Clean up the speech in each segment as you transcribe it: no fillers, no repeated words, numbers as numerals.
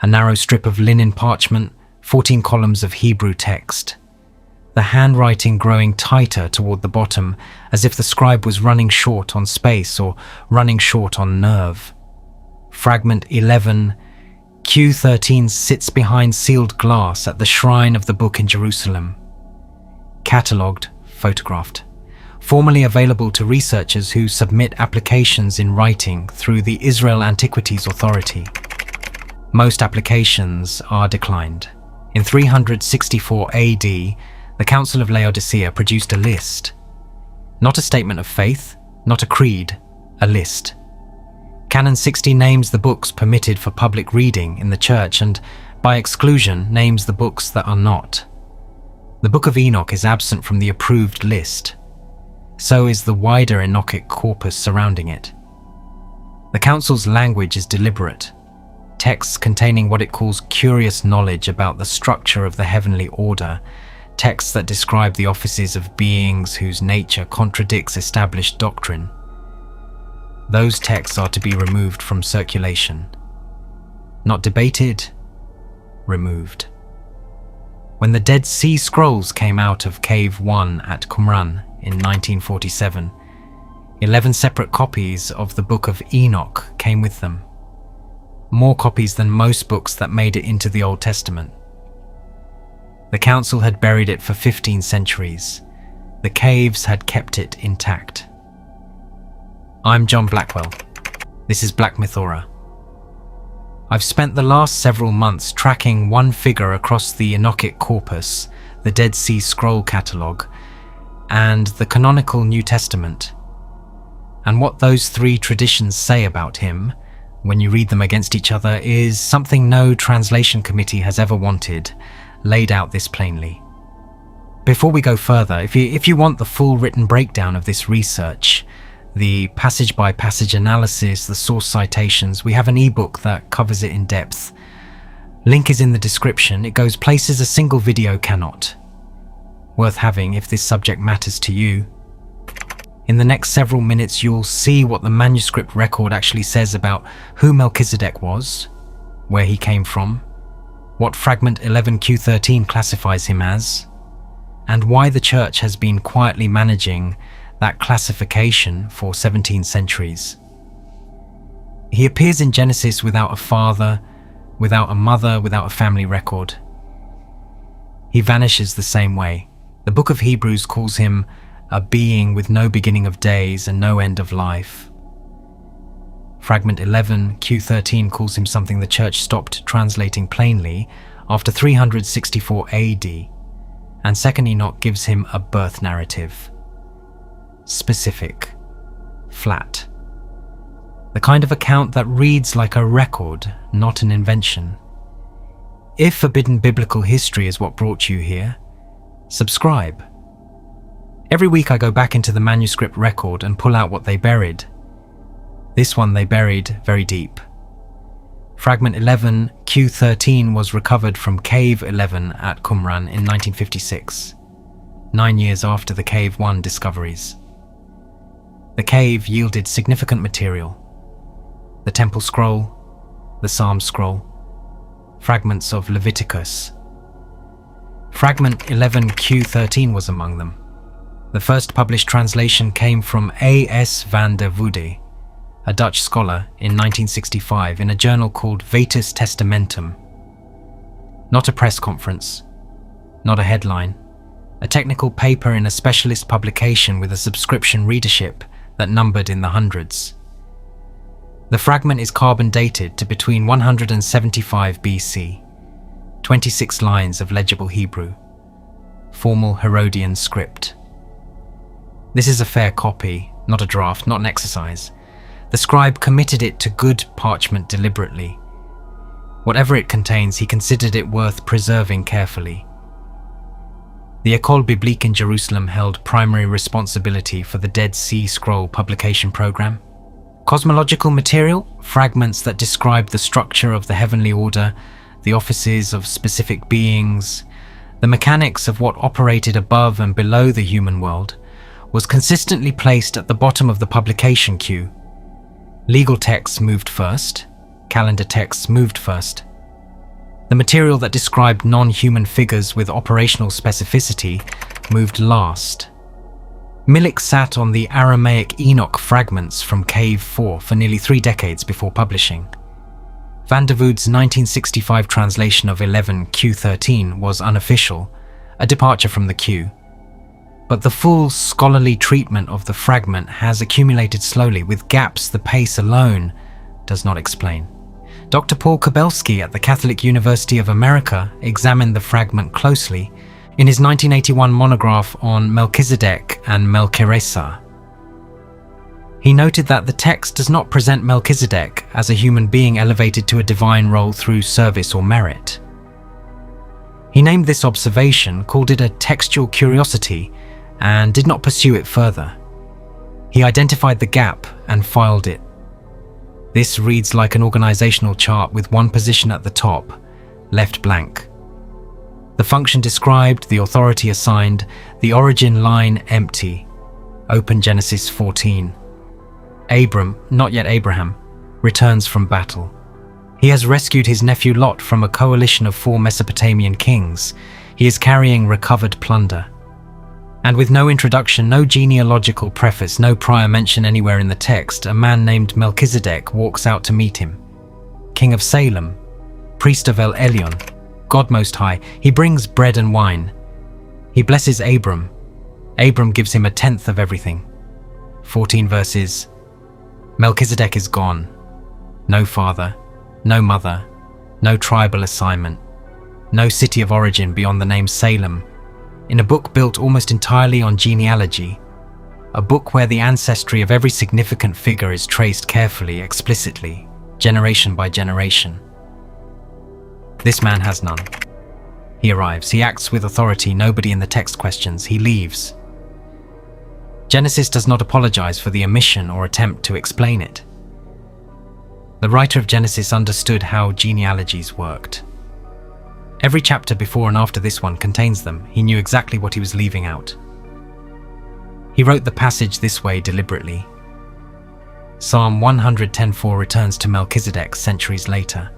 a narrow strip of linen parchment, 14 columns of Hebrew text. The handwriting growing tighter toward the bottom, as if the scribe was running short on space or running short on nerve. Fragment 11, Q13 sits behind sealed glass at the shrine of the book in Jerusalem. Catalogued, photographed. Formerly available to researchers who submit applications in writing through the Israel Antiquities Authority. Most applications are declined. In 364 AD, the Council of Laodicea produced a list. Not a statement of faith, not a creed, a list. Canon 60 names the books permitted for public reading in the church and, by exclusion, names the books that are not. The Book of Enoch is absent from the approved list. So is the wider Enochic corpus surrounding it. The Council's language is deliberate. Texts containing what it calls curious knowledge about the structure of the heavenly order, texts that describe the offices of beings whose nature contradicts established doctrine. Those texts are to be removed from circulation. Not debated, removed. When the Dead Sea Scrolls came out of Cave 1 at Qumran in 1947, 11 separate copies of the Book of Enoch came with them. More copies than most books that made it into the Old Testament. The Council had buried it for 15 centuries. The caves had kept it intact. I'm John Blackwell. This is BlackMythora. I've spent the last several months tracking one figure across the Enochic corpus, the Dead Sea Scroll catalogue, and the canonical New Testament. And what those three traditions say about him, when you read them against each other, is something no translation committee has ever wanted, laid out this plainly. Before we go further, if you want the full written breakdown of this research, the passage-by-passage analysis, the source citations, we have an ebook that covers it in depth. Link is in the description. It goes places a single video cannot. Worth having if this subject matters to you. In the next several minutes, you'll see what the manuscript record actually says about who Melchizedek was, where he came from, what fragment 11Q13 classifies him as, and why the church has been quietly managing that classification for 17 centuries. He appears in Genesis without a father, without a mother, without a family record. He vanishes the same way. The book of Hebrews calls him a being with no beginning of days and no end of life. Fragment 11, Q13 calls him something the church stopped translating plainly after 364 AD, and 2nd Enoch gives him a birth narrative. Specific, flat. The kind of account that reads like a record, not an invention. If forbidden biblical history is what brought you here, subscribe. Every week I go back into the manuscript record and pull out what they buried. This one they buried very deep. Fragment 11, Q13 was recovered from Cave 11 at Qumran in 1956, 9 years after the Cave 1 discoveries. The cave yielded significant material. The Temple Scroll, the Psalm Scroll, fragments of Leviticus. Fragment 11Q13 was among them. The first published translation came from A.S. van der Voorde, a Dutch scholar, in 1965 in a journal called Vetus Testamentum. Not a press conference, not a headline, a technical paper in a specialist publication with a subscription readership that numbered in the hundreds. The fragment is carbon dated to between 175 BC, 26 lines of legible Hebrew, formal Herodian script. This is a fair copy, not a draft, not an exercise. The scribe committed it to good parchment deliberately. Whatever it contains, he considered it worth preserving carefully. The École Biblique in Jerusalem held primary responsibility for the Dead Sea Scroll publication program. Cosmological material, fragments that describe the structure of the heavenly order, the offices of specific beings, the mechanics of what operated above and below the human world, was consistently placed at the bottom of the publication queue. Legal texts moved first, calendar texts moved first. The material that described non-human figures with operational specificity moved last. Milik sat on the Aramaic Enoch fragments from Cave 4 for nearly 3 decades before publishing. Van der Vood's 1965 translation of 11Q13 was unofficial, a departure from the Q. But the full scholarly treatment of the fragment has accumulated slowly, with gaps the pace alone does not explain. Dr. Paul Kabelski at the Catholic University of America examined the fragment closely in his 1981 monograph on Melchizedek and Melchizedek. He noted that the text does not present Melchizedek as a human being elevated to a divine role through service or merit. He named this observation, called it a textual curiosity, and did not pursue it further. He identified the gap and filed it. This reads like an organizational chart with one position at the top, left blank. The function described, the authority assigned, the origin line empty. Open Genesis 14. Abram, not yet Abraham, returns from battle. He has rescued his nephew Lot from a coalition of 4 Mesopotamian kings. He is carrying recovered plunder. And with no introduction, no genealogical preface, no prior mention anywhere in the text, a man named Melchizedek walks out to meet him. King of Salem, priest of El Elyon, God Most High, he brings bread and wine. He blesses Abram. Abram gives him 1/10 of everything. 14 verses. Melchizedek is gone. No father, no mother, no tribal assignment, no city of origin beyond the name Salem. In a book built almost entirely on genealogy, a book where the ancestry of every significant figure is traced carefully, explicitly, generation by generation. This man has none. He arrives, he acts with authority, nobody in the text questions, he leaves. Genesis does not apologize for the omission or attempt to explain it. The writer of Genesis understood how genealogies worked. Every chapter before and after this one contains them. He knew exactly what he was leaving out. He wrote the passage this way deliberately. Psalm 110:4 returns to Melchizedek centuries later.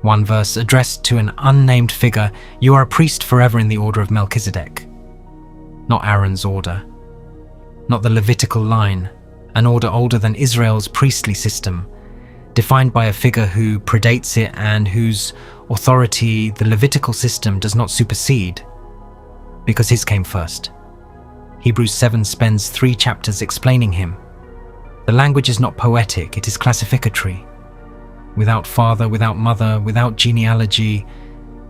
One verse addressed to an unnamed figure, "You are a priest forever in the order of Melchizedek." Not Aaron's order. Not the Levitical line, an order older than Israel's priestly system, defined by a figure who predates it and whose authority the Levitical system does not supersede, because his came first. Hebrews 7 spends 3 chapters explaining him. The language is not poetic, it is classificatory. Without father, without mother, without genealogy,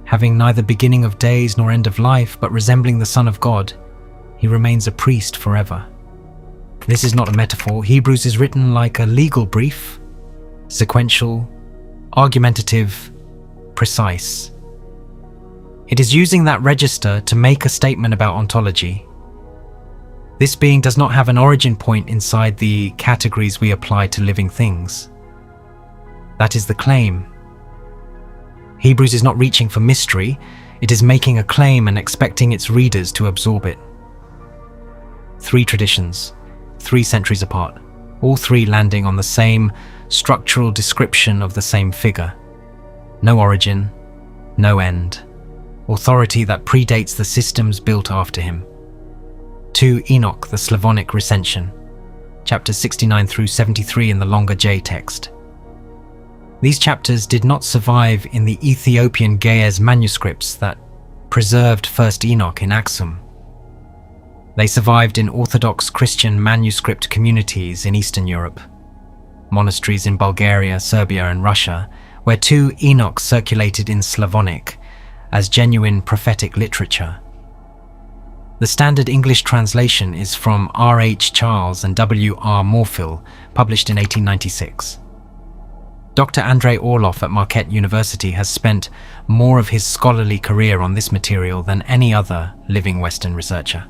having neither beginning of days nor end of life, but resembling the Son of God, he remains a priest forever. This is not a metaphor. Hebrews is written like a legal brief, sequential, argumentative, precise. It is using that register to make a statement about ontology. This being does not have an origin point inside the categories we apply to living things. That is the claim. Hebrews is not reaching for mystery, it is making a claim and expecting its readers to absorb it. 3 traditions, 3 centuries apart, all 3 landing on the same structural description of the same figure. No origin, no end. Authority that predates the systems built after him. 2 Enoch, the Slavonic recension, chapters 69 through 73 in the longer J text. These chapters did not survive in the Ethiopian Ge'ez manuscripts that preserved 1st Enoch in Aksum. They survived in Orthodox Christian manuscript communities in Eastern Europe, monasteries in Bulgaria, Serbia and Russia, where 2 Enochs circulated in Slavonic as genuine prophetic literature. The standard English translation is from R. H. Charles and W. R. Morfill, published in 1896. Dr. Andrei Orlov at Marquette University has spent more of his scholarly career on this material than any other living Western researcher.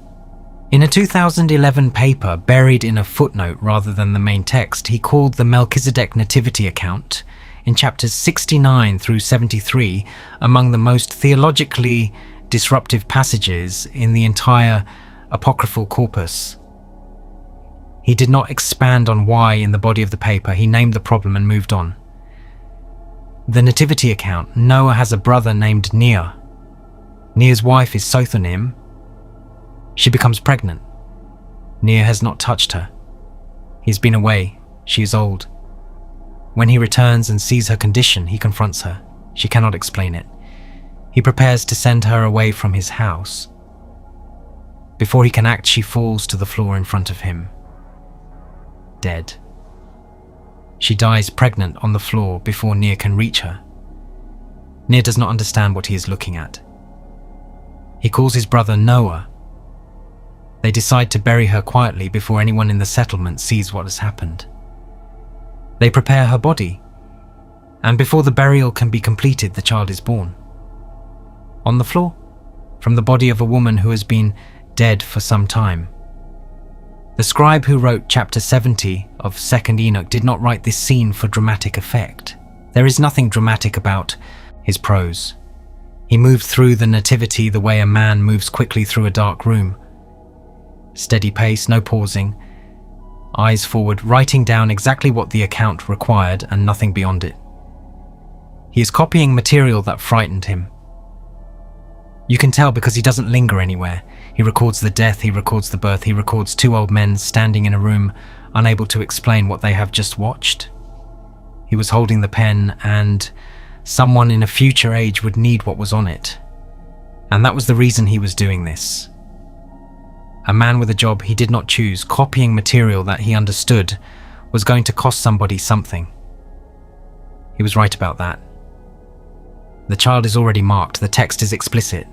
In a 2011 paper buried in a footnote rather than the main text, he called the Melchizedek nativity account in chapters 69 through 73 among the most theologically disruptive passages in the entire apocryphal corpus. He did not expand on why in the body of the paper, he named the problem and moved on. The nativity account, Noah has a brother named Nia. Nia's wife is Sothonim. She becomes pregnant. Nia has not touched her. He's been away. She is old. When he returns and sees her condition, he confronts her. She cannot explain it. He prepares to send her away from his house. Before he can act, she falls to the floor in front of him. Dead. She dies pregnant on the floor before Nia can reach her. Nia does not understand what he is looking at. He calls his brother Noah. They decide to bury her quietly before anyone in the settlement sees what has happened. They prepare her body, and before the burial can be completed, the child is born. On the floor, from the body of a woman who has been dead for some time. The scribe who wrote chapter 70 of 2nd Enoch did not write this scene for dramatic effect. There is nothing dramatic about his prose. He moved through the nativity the way a man moves quickly through a dark room. Steady pace, no pausing, eyes forward, writing down exactly what the account required and nothing beyond it. He is copying material that frightened him. You can tell because he doesn't linger anywhere. He records the death, he records the birth, he records two old men standing in a room, unable to explain what they have just watched. He was holding the pen, and someone in a future age would need what was on it. And that was the reason he was doing this. A man with a job he did not choose, copying material that he understood was going to cost somebody something. He was right about that. The child is already marked, the text is explicit.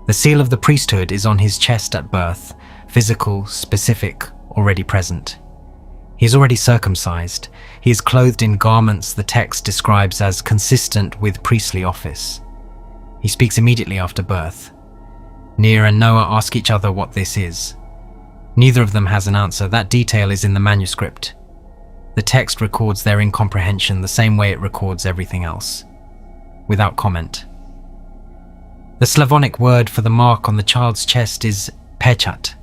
The seal of the priesthood is on his chest at birth, physical, specific, already present. He is already circumcised. He is clothed in garments the text describes as consistent with priestly office. He speaks immediately after birth. Nia and Noah ask each other what this is. Neither of them has an answer. That detail is in the manuscript. The text records their incomprehension the same way it records everything else, without comment. The Slavonic word for the mark on the child's chest is pechat,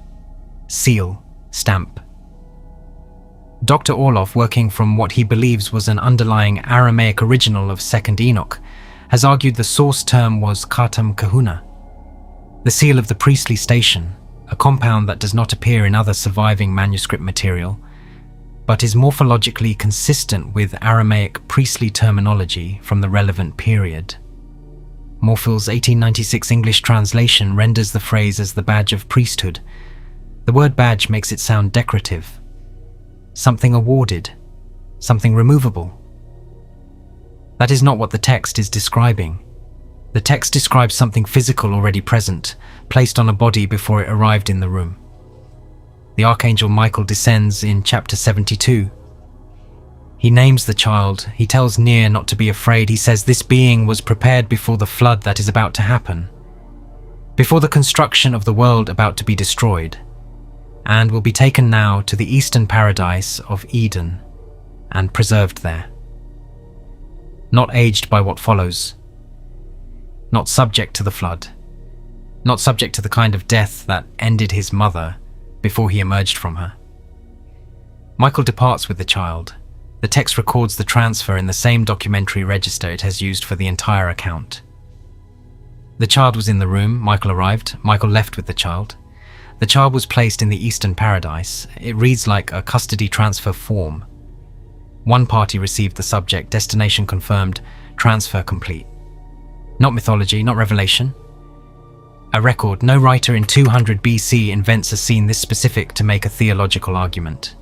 seal, stamp. Dr. Orloff, working from what he believes was an underlying Aramaic original of 2nd Enoch, has argued the source term was khatam kahuna, the seal of the priestly station, a compound that does not appear in other surviving manuscript material, but is morphologically consistent with Aramaic priestly terminology from the relevant period. Morphill's 1896 English translation renders the phrase as the badge of priesthood. The word badge makes it sound decorative. Something awarded, something removable. That is not what the text is describing. The text describes something physical already present, placed on a body before it arrived in the room. The Archangel Michael descends in chapter 72. He names the child, he tells Nia not to be afraid, he says this being was prepared before the flood that is about to happen, before the construction of the world about to be destroyed, and will be taken now to the eastern paradise of Eden and preserved there. Not aged by what follows, not subject to the flood, not subject to the kind of death that ended his mother before he emerged from her. Michael departs with the child. The text records the transfer in the same documentary register it has used for the entire account. The child was in the room, Michael arrived, Michael left with the child. The child was placed in the Eastern Paradise. It reads like a custody transfer form. One party received the subject, destination confirmed, transfer complete. Not mythology, not revelation. A record. No writer in 200 BC invents a scene this specific to make a theological argument.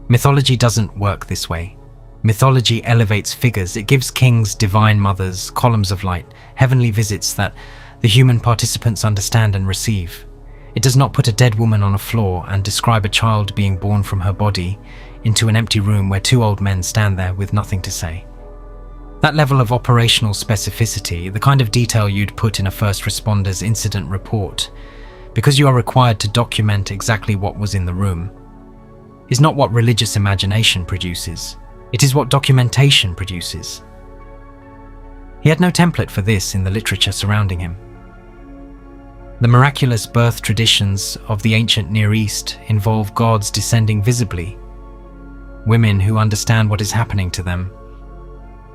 Mythology doesn't work this way. Mythology elevates figures. It gives kings, divine mothers, columns of light, heavenly visits that the human participants understand and receive. It does not put a dead woman on a floor and describe a child being born from her body into an empty room where two old men stand there with nothing to say. That level of operational specificity, the kind of detail you'd put in a first responder's incident report, because you are required to document exactly what was in the room, is not what religious imagination produces. It is what documentation produces. He had no template for this in the literature surrounding him. The miraculous birth traditions of the ancient Near East involve gods descending visibly, women who understand what is happening to them,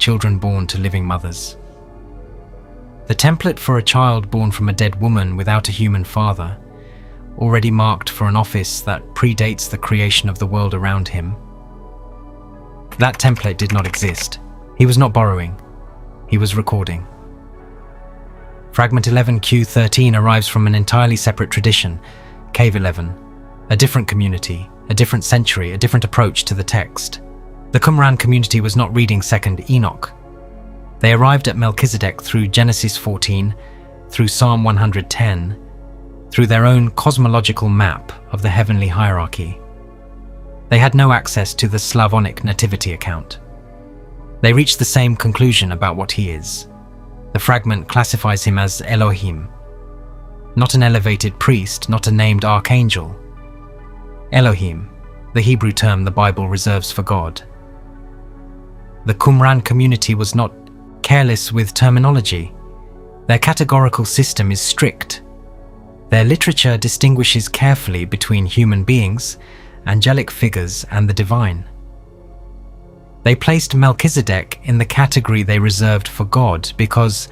children born to living mothers. The template for a child born from a dead woman without a human father, already marked for an office that predates the creation of the world around him. That template did not exist. He was not borrowing. He was recording. Fragment 11Q13 arrives from an entirely separate tradition, Cave 11, a different community, a different century, a different approach to the text. The Qumran community was not reading 2nd Enoch. They arrived at Melchizedek through Genesis 14, through Psalm 110, through their own cosmological map of the heavenly hierarchy. They had no access to the Slavonic nativity account. They reached the same conclusion about what he is. The fragment classifies him as Elohim, not an elevated priest, not a named archangel. Elohim, the Hebrew term the Bible reserves for God. The Qumran community was not careless with terminology. Their categorical system is strict. Their literature distinguishes carefully between human beings, angelic figures, and the divine. They placed Melchizedek in the category they reserved for God because,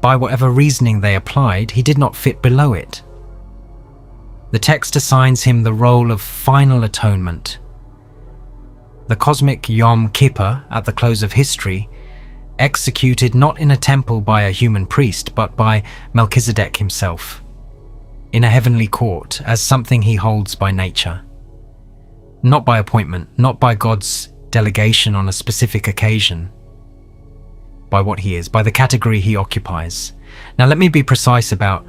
by whatever reasoning they applied, he did not fit below it. The text assigns him the role of final atonement. The cosmic Yom Kippur, at the close of history, executed not in a temple by a human priest, but by Melchizedek himself, in a heavenly court, as something he holds by nature. Not by appointment, not by God's delegation on a specific occasion, by what he is, by the category he occupies. Now let me be precise about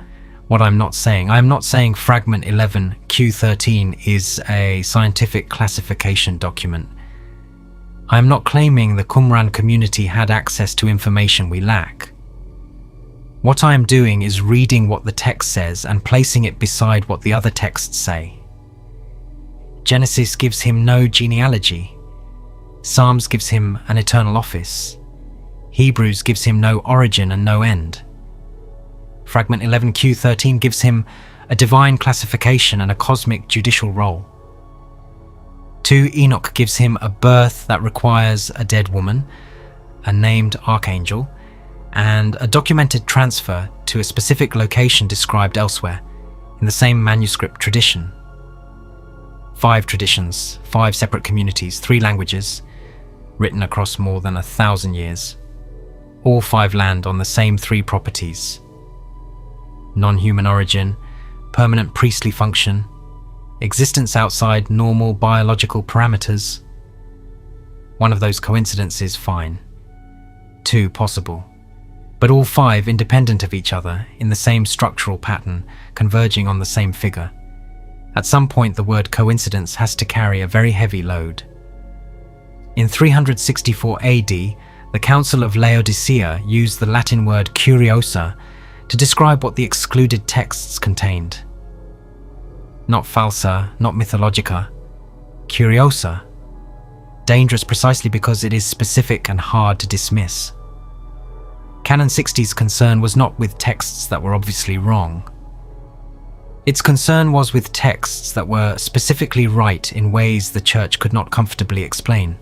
what I'm not saying. I'm not saying fragment 11Q13 is a scientific classification document. I am not claiming the Qumran community had access to information we lack. What I am doing is reading what the text says and placing it beside what the other texts say. Genesis gives him no genealogy. Psalms gives him an eternal office. Hebrews gives him no origin and no end. Fragment 11Q13 gives him a divine classification and a cosmic judicial role. 2 Enoch gives him a birth that requires a dead woman, a named archangel, and a documented transfer to a specific location described elsewhere in the same manuscript tradition. 5 traditions, 5 separate communities, 3 languages, written across more than 1,000 years. All 5 land on the same 3 properties: non-human origin, permanent priestly function, existence outside normal biological parameters. 1 of those coincidences, fine. 2 possible. But all 5 independent of each other in the same structural pattern, converging on the same figure. At some point the word coincidence has to carry a very heavy load. In 364 AD, the Council of Laodicea used the Latin word curiosa to describe what the excluded texts contained. Not falsa, not mythologica, curiosa. Dangerous precisely because it is specific and hard to dismiss. Canon 60's concern was not with texts that were obviously wrong. Its concern was with texts that were specifically right in ways the Church could not comfortably explain.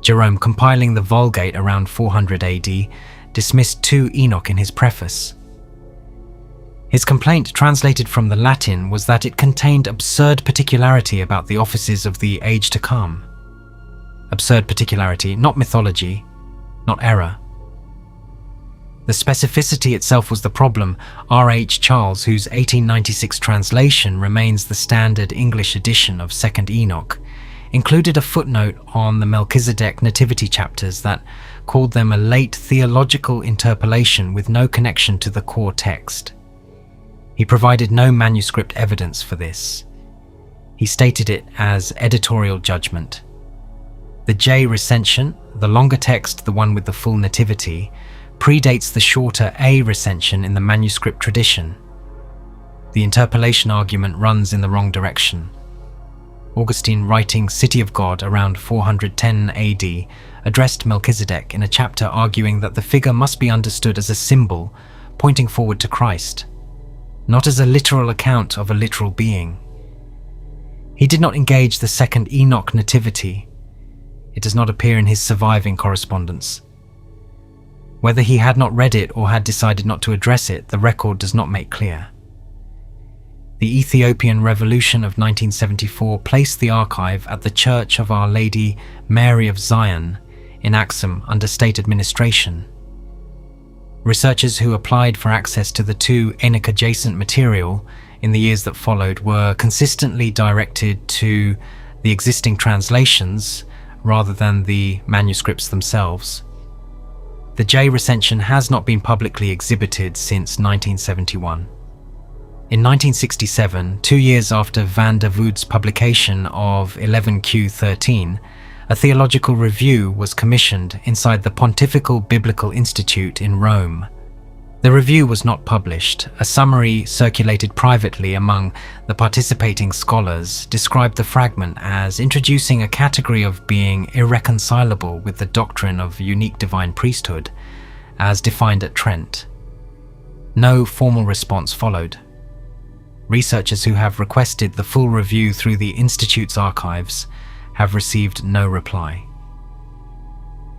Jerome, compiling the Vulgate around 400 AD, dismissed 2 Enoch in his preface. His complaint, translated from the Latin, was that it contained absurd particularity about the offices of the age to come. Absurd particularity, not mythology, not error. The specificity itself was the problem. R.H. Charles, whose 1896 translation remains the standard English edition of 2nd Enoch, included a footnote on the Melchizedek nativity chapters that called them a late theological interpolation with no connection to the core text. He provided no manuscript evidence for this. He stated it as editorial judgment. The J recension, the longer text, the one with the full nativity, predates the shorter A recension in the manuscript tradition. The interpolation argument runs in the wrong direction. Augustine, writing City of God around 410 AD, addressed Melchizedek in a chapter arguing that the figure must be understood as a symbol pointing forward to Christ, not as a literal account of a literal being. He did not engage the 2nd Enoch nativity. It does not appear in his surviving correspondence. Whether he had not read it or had decided not to address it, the record does not make clear. The Ethiopian Revolution of 1974 placed the archive at the Church of Our Lady Mary of Zion in Axum under state administration. Researchers who applied for access to the two Enoch-adjacent material in the years that followed were consistently directed to the existing translations rather than the manuscripts themselves. The J recension has not been publicly exhibited since 1971. In 1967, 2 years after Van der Vood's publication of 11Q13, a theological review was commissioned inside the Pontifical Biblical Institute in Rome. The review was not published. A summary circulated privately among the participating scholars described the fragment as introducing a category of being irreconcilable with the doctrine of unique divine priesthood, as defined at Trent. No formal response followed. Researchers who have requested the full review through the Institute's archives have received no reply.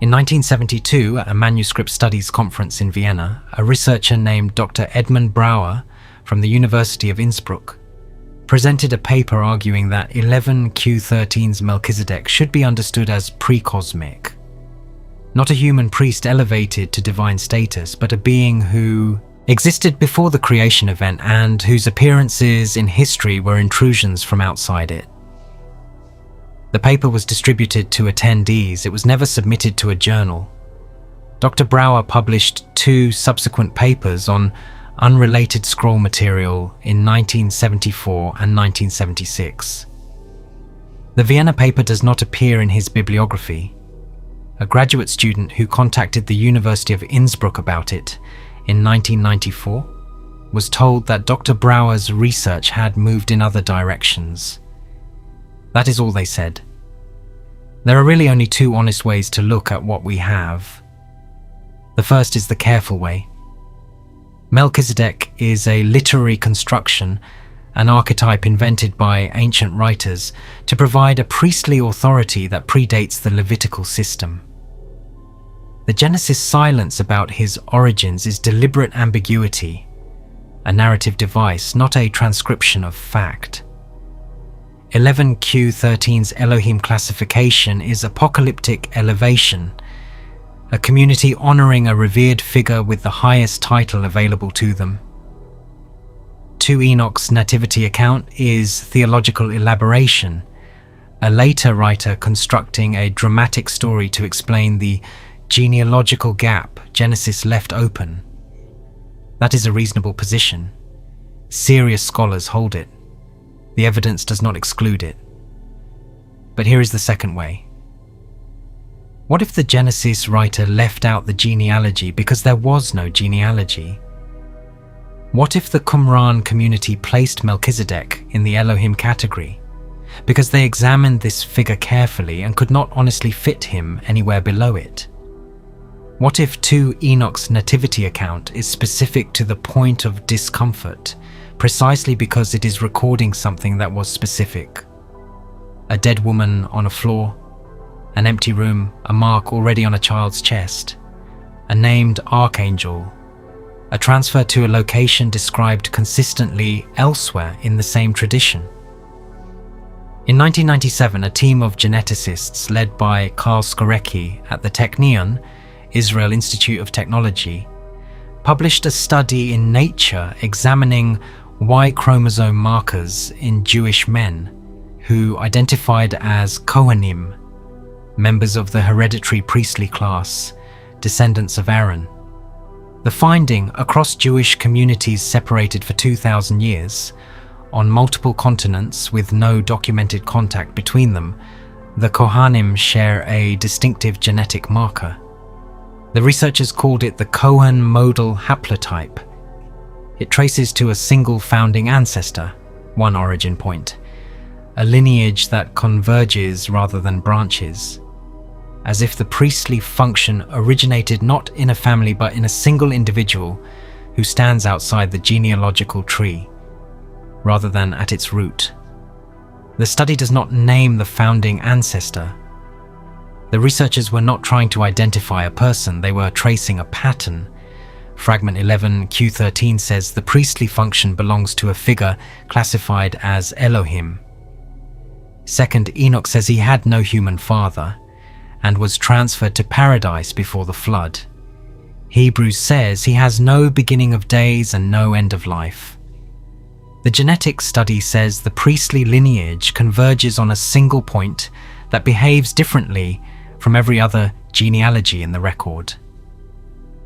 In 1972, at a manuscript studies conference in Vienna, a researcher named Dr. Edmund Brouwer from the University of Innsbruck presented a paper arguing that 11Q13's Melchizedek should be understood as pre-cosmic. Not a human priest elevated to divine status, but a being who existed before the creation event and whose appearances in history were intrusions from outside it. The paper was distributed to attendees. It was never submitted to a journal. Dr. Brouwer published 2 subsequent papers on unrelated scroll material in 1974 and 1976. The Vienna paper does not appear in his bibliography. A graduate student who contacted the University of Innsbruck about it in 1994 was told that Dr. Brouwer's research had moved in other directions. That is all they said. There are really only 2 honest ways to look at what we have. The first is the careful way. Melchizedek is a literary construction, an archetype invented by ancient writers to provide a priestly authority that predates the Levitical system. The Genesis silence about his origins is deliberate ambiguity, a narrative device, not a transcription of fact. 11Q13's Elohim classification is apocalyptic elevation, a community honoring a revered figure with the highest title available to them. 2 Enoch's nativity account is theological elaboration, a later writer constructing a dramatic story to explain the genealogical gap Genesis left open. That is a reasonable position. Serious scholars hold it. The evidence does not exclude it. But here is the second way. What if the Genesis writer left out the genealogy because there was no genealogy? What if the Qumran community placed Melchizedek in the Elohim category because they examined this figure carefully and could not honestly fit him anywhere below it? What if 2 Enoch's nativity account is specific to the point of discomfort precisely because it is recording something that was specific? A dead woman on a floor, an empty room, a mark already on a child's chest, a named archangel, a transfer to a location described consistently elsewhere in the same tradition. In 1997, a team of geneticists led by Karl Skorecki at the Technion, Israel Institute of Technology, published a study in Nature examining Y chromosome markers in Jewish men who identified as Kohanim, members of the hereditary priestly class, descendants of Aaron. The finding across Jewish communities separated for 2,000 years, on multiple continents with no documented contact between them, the Kohanim share a distinctive genetic marker. The researchers called it the Cohen modal haplotype. It traces to a single founding ancestor, one origin point, a lineage that converges rather than branches, as if the priestly function originated not in a family but in a single individual who stands outside the genealogical tree, rather than at its root. The study does not name the founding ancestor. The researchers were not trying to identify a person, they were tracing a pattern. Fragment 11 Q13 says the priestly function belongs to a figure classified as Elohim. Second, Enoch says he had no human father and was transferred to paradise before the flood. Hebrews says he has no beginning of days and no end of life. The genetic study says the priestly lineage converges on a single point that behaves differently from every other genealogy in the record.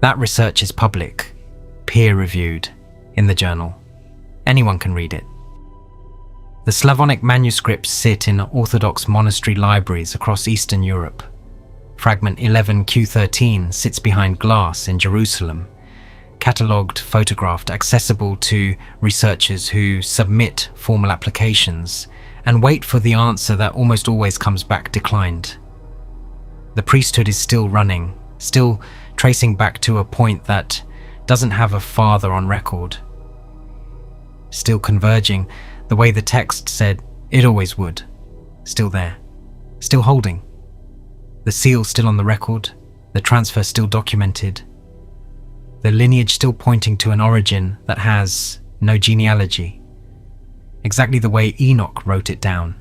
That research is public, peer-reviewed, in the journal. Anyone can read it. The Slavonic manuscripts sit in Orthodox monastery libraries across Eastern Europe. Fragment 11 Q13 sits behind glass in Jerusalem, catalogued, photographed, accessible to researchers who submit formal applications and wait for the answer that almost always comes back declined. The priesthood is still running, still tracing back to a point that doesn't have a father on record. Still converging the way the text said it always would. Still there. Still holding. The seal still on the record. The transfer still documented. The lineage still pointing to an origin that has no genealogy. Exactly the way Enoch wrote it down.